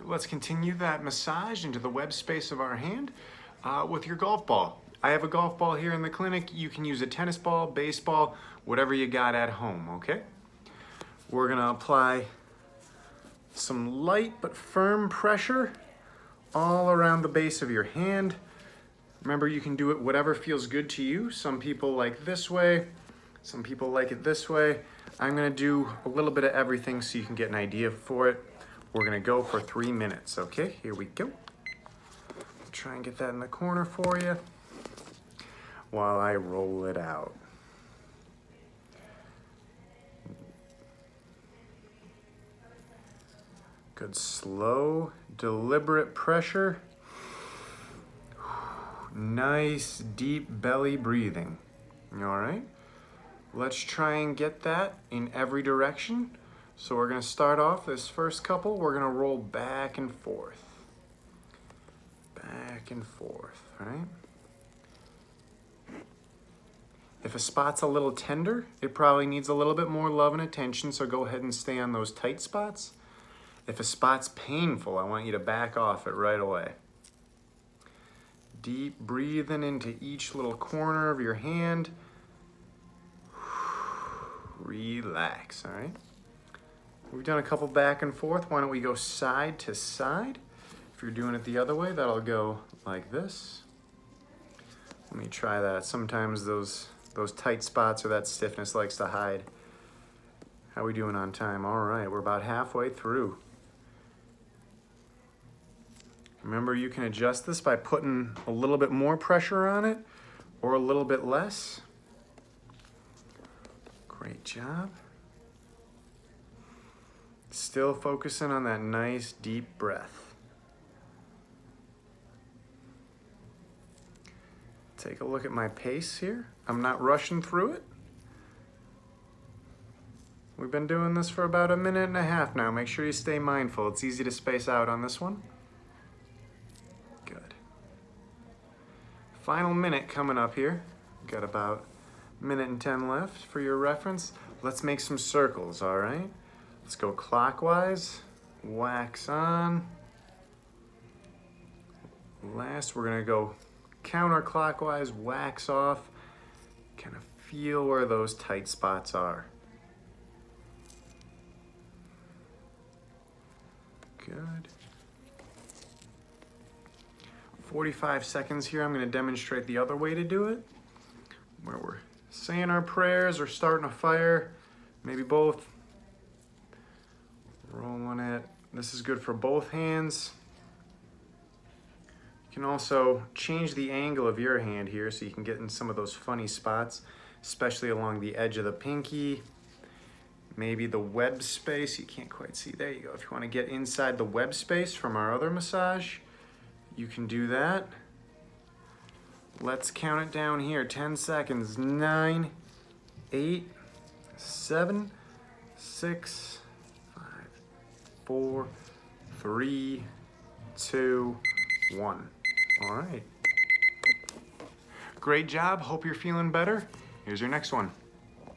let's continue that massage into the web space of our hand with your golf ball. I have a golf ball here in the clinic. You can use a tennis ball, baseball, whatever you got at home, okay? We're gonna apply some light but firm pressure all around the base of your hand. Remember, you can do it whatever feels good to you. Some people like this way, some people like it this way. I'm gonna do a little bit of everything so you can get an idea for it. We're gonna go for 3 minutes, okay? Here we go. Try and get that in the corner for you while I roll it out. Good slow, deliberate pressure. Nice deep belly breathing. All right, let's try and get that in every direction. So we're gonna start off this first couple, we're gonna roll back and forth. Back and forth, right? If a spot's a little tender, it probably needs a little bit more love and attention, so go ahead and stay on those tight spots. If a spot's painful, I want you to back off it right away. Deep breathing into each little corner of your hand. Relax, all right? We've done a couple back and forth. Why don't we go side to side? If you're doing it the other way, that'll go like this. Let me try that. Sometimes those tight spots or that stiffness likes to hide. How we doing on time? All right, we're about halfway through. Remember, you can adjust this by putting a little bit more pressure on it or a little bit less. Great job. Still focusing on that nice deep breath. Take a look at my pace here. I'm not rushing through it. We've been doing this for about 1.5 minutes now. Make sure you stay mindful. It's easy to space out on this one. Good. Final minute coming up here. Got about 1:10 minutes left for your reference. Let's make some circles, all right? Let's go clockwise, wax on. Last, we're gonna go counterclockwise, wax off. Kind of feel where those tight spots are. Good. 45 seconds here. I'm gonna demonstrate the other way to do it, where we're saying our prayers or starting a fire, maybe both. Rolling it. This is good for both hands. You can also change the angle of your hand here so you can get in some of those funny spots, especially along the edge of the pinky. Maybe the web space, you can't quite see. There you go. If you want to get inside the web space from our other massage, you can do that. Let's count it down here. 10 seconds. 9, 8, 7, 6, 4, 3, 2, 1. All right. Great job. Hope you're feeling better. Here's your next one.